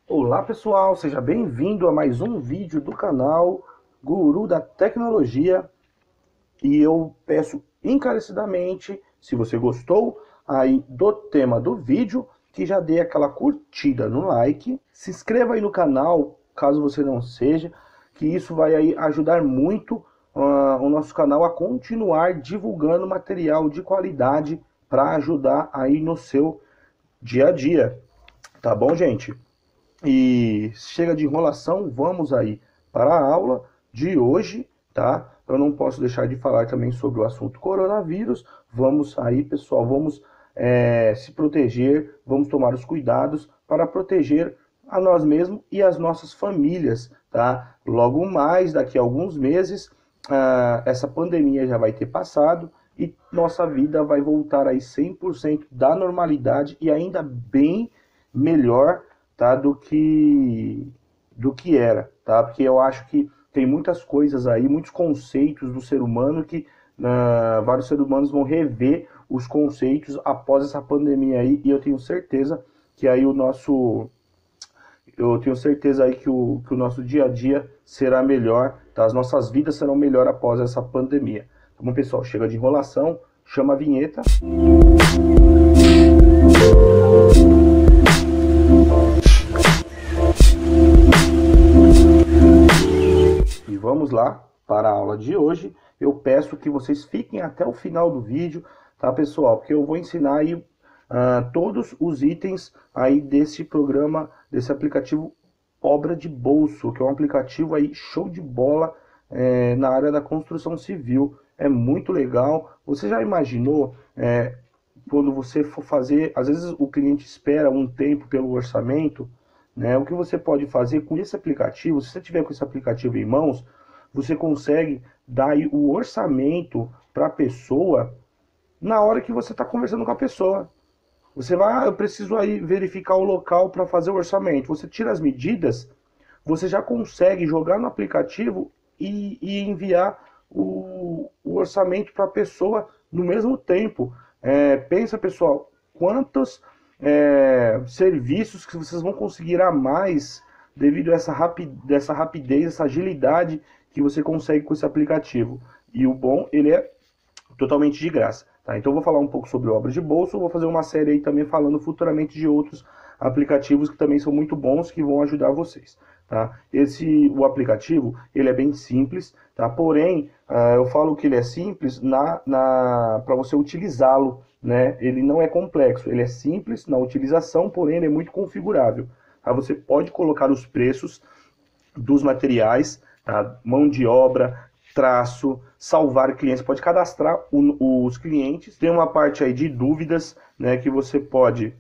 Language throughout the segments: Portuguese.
Olá pessoal, seja bem-vindo a mais um vídeo do canal Guru da Tecnologia. E eu peço encarecidamente, se você gostou aí do tema do vídeo, que já dê aquela curtida no like, se inscreva aí no canal, caso você não seja, que isso vai aí ajudar muito o nosso canal a continuar divulgando material de qualidade para ajudar aí no seu dia a dia, tá bom, gente? E chega de enrolação, vamos aí para a aula de hoje, tá? Eu não posso deixar de falar também sobre o assunto coronavírus. Vamos aí, pessoal, vamos se proteger, vamos tomar os cuidados para proteger a nós mesmos e as nossas famílias, tá? Logo mais, daqui a alguns meses, essa pandemia já vai ter passado e nossa vida vai voltar aí 100% da normalidade e ainda bem melhor, tá, do que era, tá? Porque eu acho que tem muitas coisas aí, muitos conceitos do ser humano que vários seres humanos vão rever os conceitos após essa pandemia aí, e eu tenho certeza que aí que o nosso dia a dia será melhor, tá? As nossas vidas serão melhor após essa pandemia. Tá bom, pessoal? Chega de enrolação, chama a vinheta. E vamos lá para a aula de hoje. Eu peço que vocês fiquem até o final do vídeo, tá, pessoal? Porque eu vou ensinar aí todos os itens aí desse programa, desse aplicativo Obra de Bolso, que é um aplicativo aí show de bola na área da construção civil. É muito legal. Você já imaginou quando você for fazer, às vezes o cliente espera um tempo pelo orçamento, né? O que você pode fazer com esse aplicativo, se você tiver com esse aplicativo em mãos, você consegue dar aí o orçamento para a pessoa na hora que você está conversando com a pessoa. Você vai, eu preciso aí verificar o local para fazer o orçamento. Você tira as medidas, você já consegue jogar no aplicativo e enviar o orçamento para a pessoa no mesmo tempo. Pensa, pessoal, quantos serviços que vocês vão conseguir a mais devido a essa rapidez, essa agilidade que você consegue com esse aplicativo. E o bom, ele é totalmente de graça. Tá? Então eu vou falar um pouco sobre obras de bolso, vou fazer uma série aí também falando futuramente de outros aplicativos que também são muito bons, que vão ajudar vocês. Tá? O aplicativo, ele é bem simples, tá? Porém, eu falo que ele é simples para você utilizá-lo, né? Ele não é complexo, ele é simples na utilização, porém ele é muito configurável. Tá? Você pode colocar os preços dos materiais, tá? Mão de obra, traço, salvar clientes, pode cadastrar os clientes. Tem uma parte aí de dúvidas, né, que você pode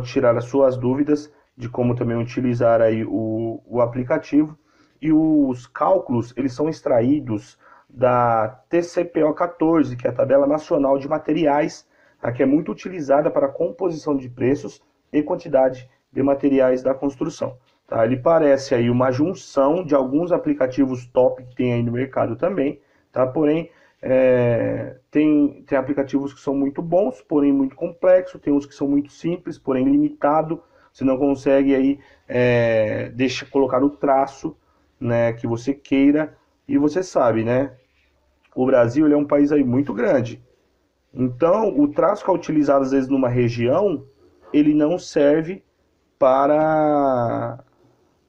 tirar as suas dúvidas de como também utilizar aí o aplicativo. E os cálculos, eles são extraídos da TCPO 14, que é a Tabela Nacional de Materiais, tá, que é muito utilizada para a composição de preços e quantidade de materiais da construção. Tá? Ele parece aí uma junção de alguns aplicativos top que tem aí no mercado também, tá? Porém, tem aplicativos que são muito bons, porém muito complexos, tem uns que são muito simples, porém limitado, você não consegue aí colocar o traço, né, que você queira, e você sabe, né? O Brasil, ele é um país aí muito grande, então o traço que é utilizado às vezes numa região, ele não serve para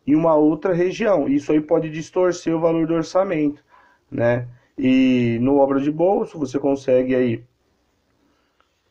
em uma outra região. Isso aí pode distorcer o valor do orçamento, né? E no obra de bolso você consegue aí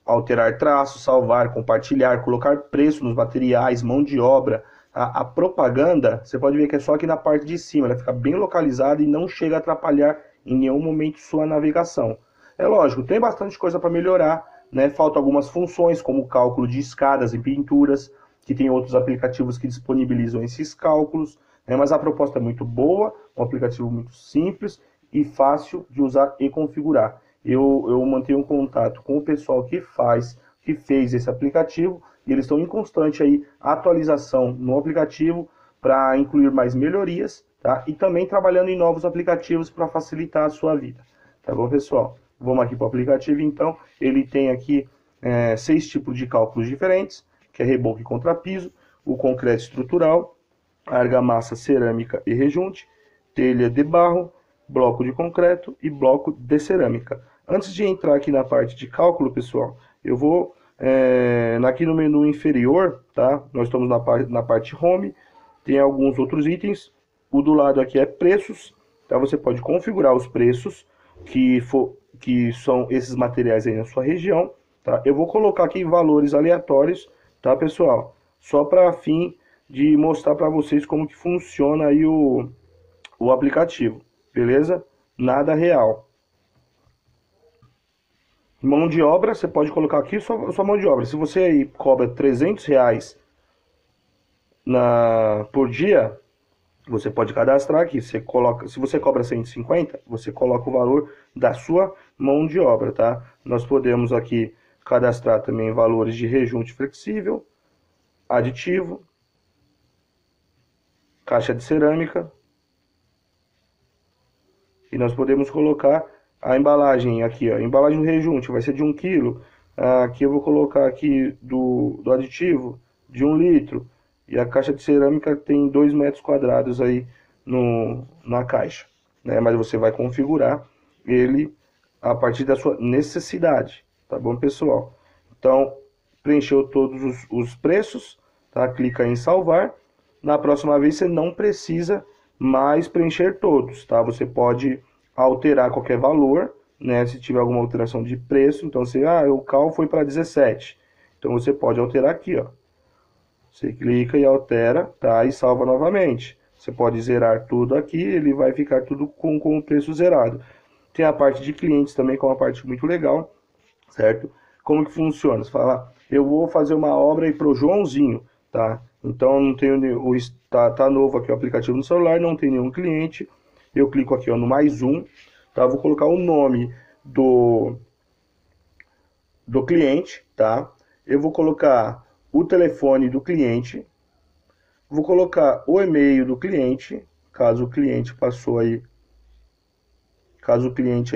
alterar traços, salvar, compartilhar, colocar preço nos materiais, mão de obra. A propaganda, você pode ver que é só aqui na parte de cima, ela fica bem localizada e não chega a atrapalhar em nenhum momento sua navegação. É lógico, tem bastante coisa para melhorar, né? Faltam algumas funções, como o cálculo de escadas e pinturas, que tem outros aplicativos que disponibilizam esses cálculos, né? Mas a proposta é muito boa, um aplicativo muito simples e fácil de usar e configurar. Eu mantenho um contato com o pessoal que fez esse aplicativo, e eles estão em constante aí atualização no aplicativo para incluir mais melhorias, tá? E também trabalhando em novos aplicativos para facilitar a sua vida. Tá bom, pessoal? Vamos aqui para o aplicativo, então. Ele tem aqui 6 tipos de cálculos diferentes, que é reboco e contrapiso. o concreto estrutural, argamassa cerâmica e rejunte, telha de barro, bloco de concreto e bloco de cerâmica. Antes de entrar aqui na parte de cálculo, pessoal, eu vou aqui no menu inferior, tá? Nós estamos na parte home, tem alguns outros itens. O do lado aqui é preços, tá? Você pode configurar os preços que são esses materiais aí na sua região, tá? Eu vou colocar aqui valores aleatórios, tá, pessoal? Só para fim de mostrar para vocês como que funciona aí o aplicativo, beleza? Nada real. Mão de obra, você pode colocar aqui sua mão de obra. Se você aí cobra R$300 por dia, você pode cadastrar aqui. Se você cobra 150, você coloca o valor da sua mão de obra, tá? Nós podemos aqui cadastrar também valores de rejunte flexível, aditivo, caixa de cerâmica. E nós podemos colocar a embalagem aqui, ó. A embalagem do rejunte vai ser de 1 kg. Aqui eu vou colocar aqui do aditivo de 1 litro. E a caixa de cerâmica tem 2 metros quadrados aí na caixa, né? Mas você vai configurar ele a partir da sua necessidade, tá bom, pessoal? Então, preencheu todos os preços, tá? Clica em salvar. Na próxima vez você não precisa mais preencher todos, tá? Você pode alterar qualquer valor, né? Se tiver alguma alteração de preço, então o cal foi para 17. Então você pode alterar aqui, ó. Você clica e altera, tá? E salva novamente. Você pode zerar tudo aqui, ele vai ficar tudo com o preço zerado. Tem a parte de clientes também, que é uma parte muito legal, certo? Como que funciona? Você fala, eu vou fazer uma obra aí pro Joãozinho, tá? Então não tenho tá novo aqui o aplicativo no celular, não tem nenhum cliente. Eu clico aqui, ó, no mais um, tá? Vou colocar o nome do cliente, tá? Eu vou colocar o telefone do cliente, vou colocar o e-mail do cliente, caso o cliente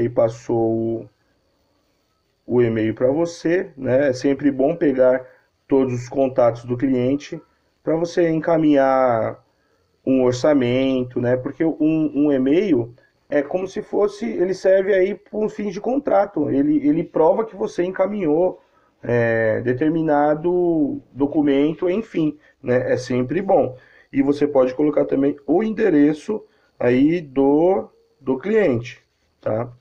aí passou o e-mail para você, né? É sempre bom pegar todos os contatos do cliente para você encaminhar um orçamento, né? Porque um e-mail é como se fosse, ele serve aí para um fim de contrato. Ele prova que você encaminhou determinado documento, enfim, né? É sempre bom. E você pode colocar também o endereço aí do cliente, tá?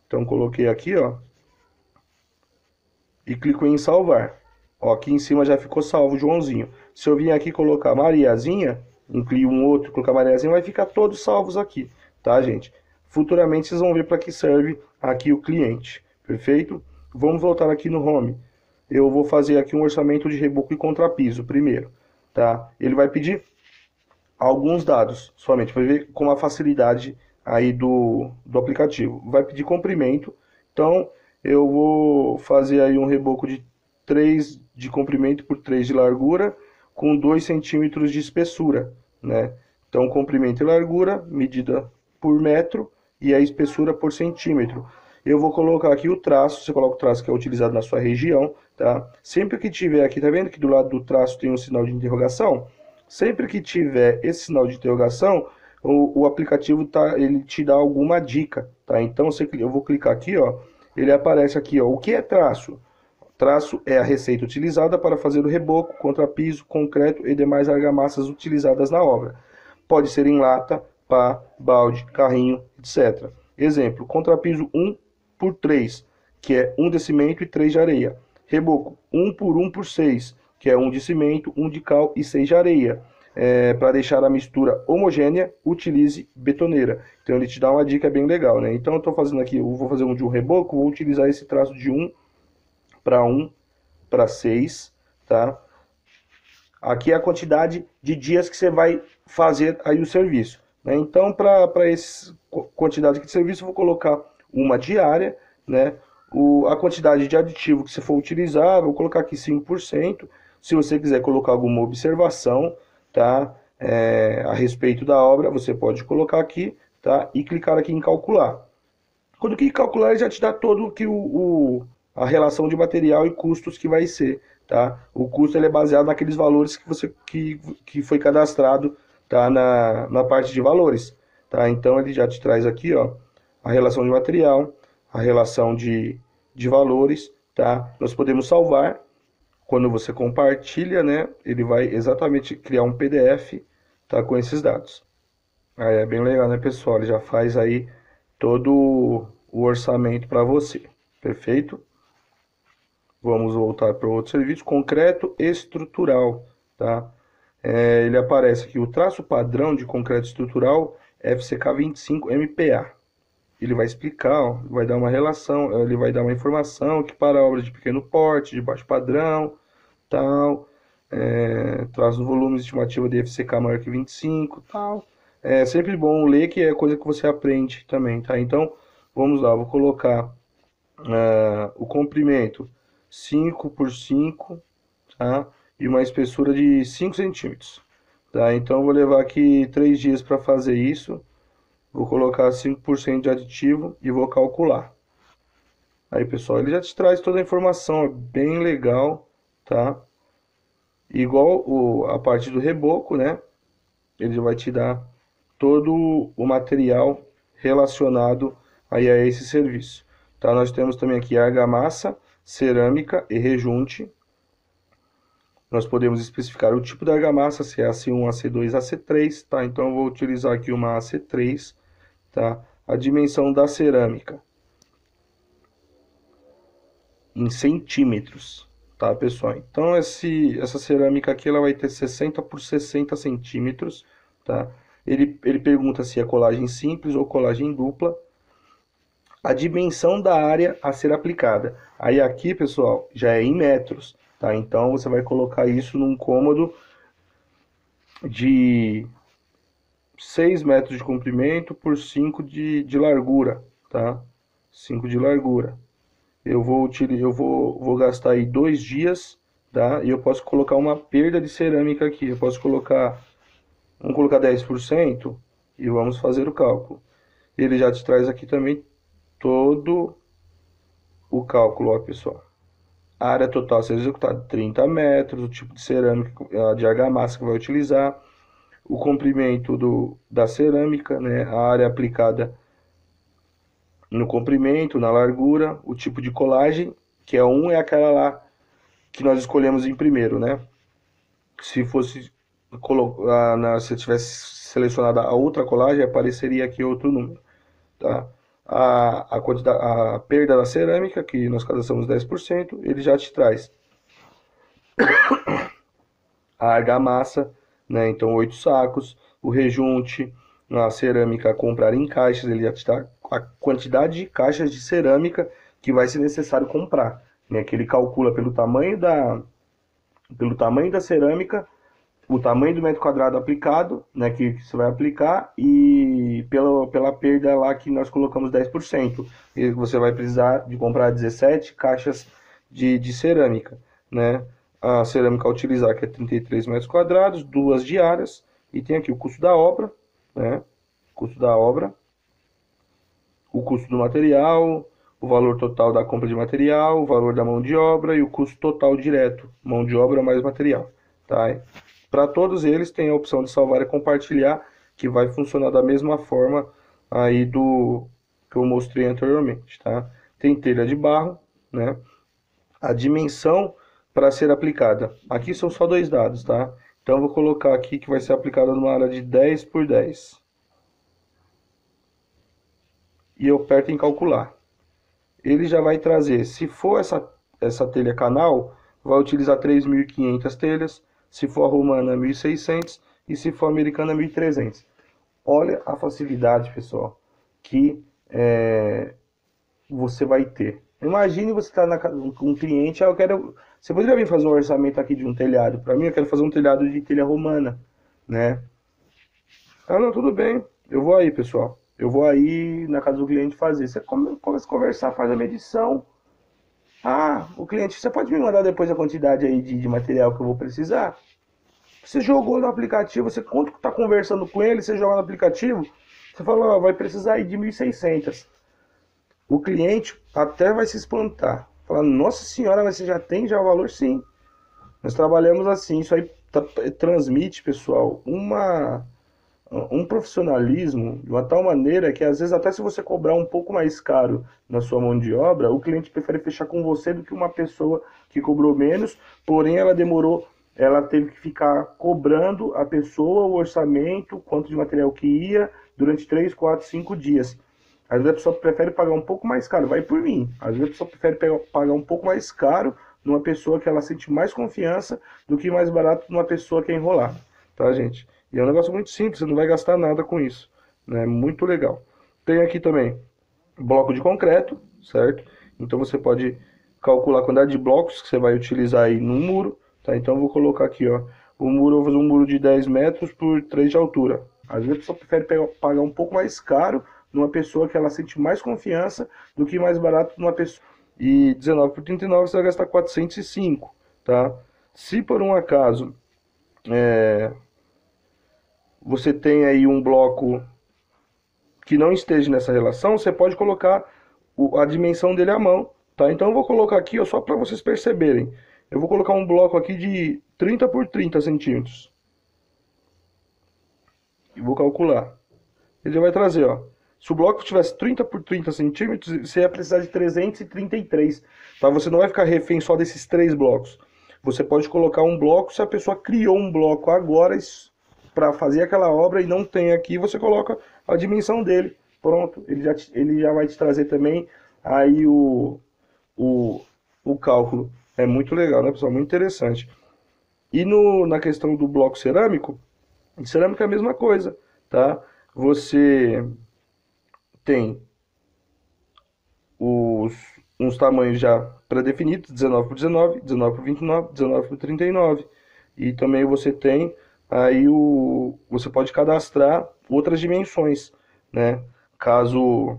Então coloquei aqui, ó, e clico em salvar. Ó, aqui em cima já ficou salvo o Joãozinho. Se eu vir aqui colocar Mariazinha, incluir um outro, colocar Mariazinha, vai ficar todos salvos aqui, tá, gente? Futuramente vocês vão ver para que serve aqui o cliente, perfeito? Vamos voltar aqui no Home. Eu vou fazer aqui um orçamento de reboco e contrapiso primeiro, tá? Ele vai pedir alguns dados somente, para ver com a facilidade aí do aplicativo. Vai pedir comprimento, então eu vou fazer aí um reboco de 3 de comprimento por 3 de largura, com 2 centímetros de espessura, né? Então, comprimento e largura, medida por metro, e a espessura por centímetro. Eu vou colocar aqui o traço, você coloca o traço que é utilizado na sua região, tá? Sempre que tiver aqui, tá vendo que do lado do traço tem um sinal de interrogação? Sempre que tiver esse sinal de interrogação, o aplicativo ele te dá alguma dica, tá? Então, eu vou clicar aqui, ó, ele aparece aqui, ó, o que é traço? Traço é a receita utilizada para fazer o reboco, contrapiso, concreto e demais argamassas utilizadas na obra. Pode ser em lata, pá, balde, carrinho, etc. Exemplo, contrapiso 1 por 3, que é 1 de cimento e 3 de areia. Reboco 1 por 1 por 6, que é 1 de cimento, 1 de cal e 6 de areia. Para deixar a mistura homogênea, utilize betoneira. Então ele te dá uma dica bem legal, né? Então eu estou fazendo aqui, eu vou fazer um de um reboco, vou utilizar esse traço de 1 para 6, tá? Aqui é a quantidade de dias que você vai fazer aí o serviço, né? Então, para essa quantidade de serviço, eu vou colocar uma diária, né? A quantidade de aditivo que você for utilizar, vou colocar aqui 5%. Se você quiser colocar alguma observação, tá? A respeito da obra, você pode colocar aqui, tá? E clicar aqui em calcular. Quando clicar em calcular, ele já te dá todo que a relação de material e custos que vai ser, tá? O custo ele é baseado naqueles valores que foi cadastrado, tá? Na parte de valores, tá? Então ele já te traz aqui, ó, a relação de material, a relação de valores, tá? Nós podemos salvar. Quando você compartilha, né, ele vai exatamente criar um PDF, tá, com esses dados. Aí é bem legal, né, pessoal? Ele já faz aí todo o orçamento para você. Perfeito? Vamos voltar para o outro serviço, concreto estrutural, tá? Ele aparece aqui, o traço padrão de concreto estrutural FCK 25 MPa. Ele vai explicar, ó, vai dar uma relação, ele vai dar uma informação que para obras de pequeno porte, de baixo padrão, tal, traz os volumes estimativa de FCK maior que 25, tal. É sempre bom ler, que é coisa que você aprende também, tá? Então, vamos lá, vou colocar o comprimento 5 por 5, tá? E uma espessura de 5 centímetros, tá? Então, vou levar aqui 3 dias para fazer isso. Vou colocar 5% de aditivo e vou calcular. Aí, pessoal, ele já te traz toda a informação, é bem legal, tá? Igual a parte do reboco, né? Ele vai te dar todo o material relacionado aí a esse serviço. Tá? Nós temos também aqui argamassa, cerâmica e rejunte. Nós podemos especificar o tipo da argamassa, se é AC1, AC2, AC3, tá? Então eu vou utilizar aqui uma AC3, tá? A dimensão da cerâmica em centímetros, tá, pessoal? Então essa cerâmica aqui ela vai ter 60 por 60 centímetros, tá? Ele pergunta se é colagem simples ou colagem dupla. A dimensão da área a ser aplicada. Aí aqui, pessoal, já é em metros, tá? Então você vai colocar isso num cômodo de 6 metros de comprimento por 5 de largura, tá? 5 de largura. Eu vou gastar aí 2 dias, tá? E eu posso colocar uma perda de cerâmica aqui. Eu posso colocar, vamos colocar 10% e vamos fazer o cálculo. Ele já te traz aqui também todo o cálculo, ó, pessoal. A área total a ser executada 30 metros, o tipo de cerâmica de argamassa que vai utilizar, o comprimento da cerâmica, né? A área aplicada no comprimento, na largura, o tipo de colagem, que é aquela lá que nós escolhemos em primeiro, né? Se fosse se tivesse selecionado a outra colagem, apareceria aqui outro número, tá? A perda da cerâmica, que nós cadastramos 10%, ele já te traz a argamassa, né? Então 8 sacos, o rejunte, a cerâmica a comprar em caixas, ele já te dá a quantidade de caixas de cerâmica que vai ser necessário comprar, né? Que ele calcula pelo tamanho da cerâmica, o tamanho do metro quadrado aplicado, né, que você vai aplicar, e pela perda lá que nós colocamos 10%. E você vai precisar de comprar 17 caixas de cerâmica, né? A cerâmica a utilizar, que é 33 metros quadrados, 2 diárias, e tem aqui o custo da obra, né? Custo da obra, o custo do material, o valor total da compra de material, o valor da mão de obra e o custo total direto, mão de obra mais material, tá? Para todos eles tem a opção de salvar e compartilhar, que vai funcionar da mesma forma aí do que eu mostrei anteriormente, tá? Tem telha de barro, né? A dimensão para ser aplicada. Aqui são só 2 dados, tá? Então eu vou colocar aqui que vai ser aplicada numa área de 10 por 10. E eu aperto em calcular. Ele já vai trazer, se for essa telha canal, vai utilizar 3.500 telhas, se for a romana 1.600 e se for a americana 1.300. Olha a facilidade, pessoal, que você vai ter. Imagine você estar com um cliente, você poderia vir fazer um orçamento aqui de um telhado para mim, eu quero fazer um telhado de telha romana, né? Ah, não, tudo bem, eu vou aí, pessoal. Eu vou aí na casa do cliente fazer. Você começa a conversar, faz a medição. Ah, o cliente, você pode me mandar depois a quantidade aí de material que eu vou precisar? Você jogou no aplicativo, você quando está conversando com ele, você joga no aplicativo, você fala, ó, vai precisar aí de 1.600. O cliente até vai se espantar. Fala, nossa senhora, mas você já tem já o valor? Sim. Nós trabalhamos assim, isso aí transmite, pessoal, um profissionalismo de uma tal maneira que às vezes até se você cobrar um pouco mais caro na sua mão de obra, o cliente prefere fechar com você do que uma pessoa que cobrou menos, porém ela teve que ficar cobrando a pessoa o orçamento, quanto de material que ia, durante 3, 4, 5 dias. Às vezes a pessoa prefere pagar um pouco mais caro, vai por mim. Às vezes a pessoa prefere pagar um pouco mais caro numa pessoa que ela sente mais confiança do que mais barato numa pessoa que é enrolada, tá, gente? E é um negócio muito simples, você não vai gastar nada com isso, né? Muito legal. Tem aqui também bloco de concreto, certo? Então você pode calcular a quantidade de blocos que você vai utilizar aí no muro, tá? Então eu vou colocar aqui, ó, o muro, eu vou fazer um muro de 10 metros por 3 de altura. Às vezes a pessoa prefere pagar um pouco mais caro numa pessoa que ela sente mais confiança do que mais barato numa pessoa. E 19 por 39 você vai gastar 405, tá? Se por um acaso você tem aí um bloco que não esteja nessa relação, você pode colocar a dimensão dele à mão, tá? Então eu vou colocar aqui, ó, só para vocês perceberem. Eu vou colocar um bloco aqui de 30 por 30 centímetros. E vou calcular. Ele já vai trazer, ó. Se o bloco tivesse 30 por 30 centímetros, você ia precisar de 333, tá? Você não vai ficar refém só desses 3 blocos. Você pode colocar um bloco, se a pessoa criou um bloco agora para fazer aquela obra e não tem aqui, você coloca a dimensão dele. Pronto, ele já vai te trazer também aí o cálculo. É muito legal, né, pessoal? Muito interessante. E na questão do bloco cerâmico, cerâmica é a mesma coisa, tá? Você tem uns tamanhos já pré-definidos, 19 por 19, 19 por 29, 19 por 39. E também você tem aí você pode cadastrar outras dimensões, né? Caso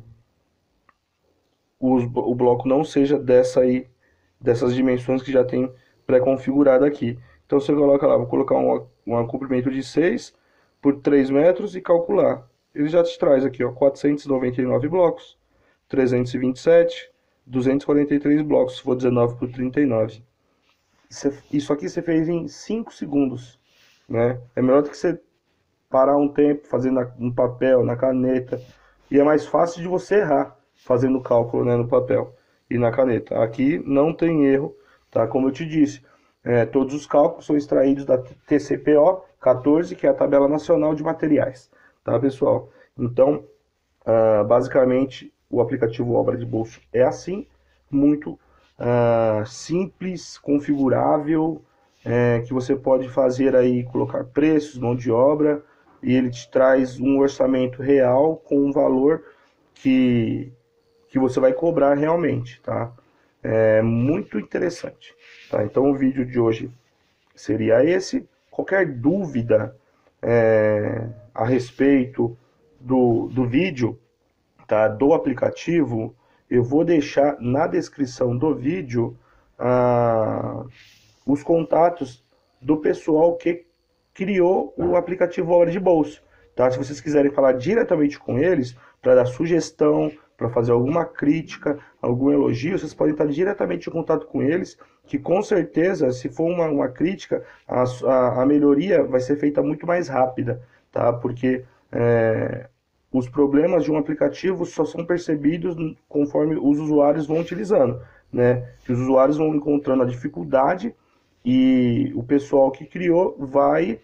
o bloco não seja dessas dimensões que já tem pré-configurada aqui. Então você coloca lá, vou colocar um comprimento de 6 por 3 metros e calcular. Ele já te traz aqui, ó, 499 blocos, 327, 243 blocos, se for 19 por 39. Isso aqui você fez em 5 segundos, né? É melhor do que você parar um tempo fazendo no papel, na caneta. E é mais fácil de você errar fazendo o cálculo, né, no papel e na caneta. Aqui não tem erro, tá? Como eu te disse, todos os cálculos são extraídos da TCPO 14, que é a Tabela Nacional de Materiais, tá, pessoal? Então, basicamente, o aplicativo Obra de Bolso é assim, muito simples, configurável, que você pode fazer aí, colocar preços, mão de obra, e ele te traz um orçamento real com um valor que você vai cobrar realmente, tá? É muito interessante, tá? Então o vídeo de hoje seria esse. Qualquer dúvida a respeito do vídeo, tá? Do aplicativo, eu vou deixar na descrição do vídeo os contatos do pessoal que criou o aplicativo Obra de Bolso, tá? Se vocês quiserem falar diretamente com eles para dar sugestão, para fazer alguma crítica, algum elogio, vocês podem estar diretamente em contato com eles, que com certeza, se for uma crítica, a melhoria vai ser feita muito mais rápida, tá? Porque os problemas de um aplicativo só são percebidos conforme os usuários vão utilizando, né? Que os usuários vão encontrando a dificuldade e o pessoal que criou vai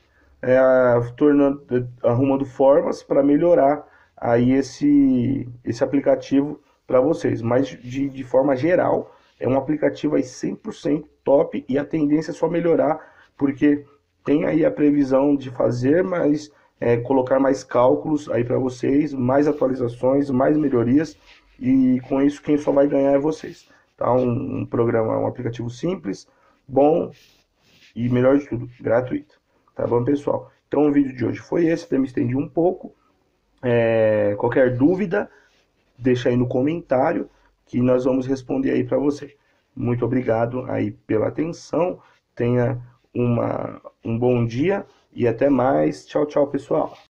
arrumando formas para melhorar aí esse aplicativo para vocês. Mas de forma geral, é um aplicativo aí 100% top e a tendência é só melhorar, porque tem aí a previsão de fazer colocar mais cálculos aí para vocês, mais atualizações, mais melhorias, e com isso quem só vai ganhar é vocês, tá? Um programa, um aplicativo simples, bom e, melhor de tudo, gratuito, tá bom, pessoal? Então o vídeo de hoje foi esse, até me estendi um pouco. Qualquer dúvida, deixa aí no comentário que nós vamos responder aí para você. Muito obrigado aí pela atenção, tenha um bom dia e até mais. Tchau, tchau, pessoal.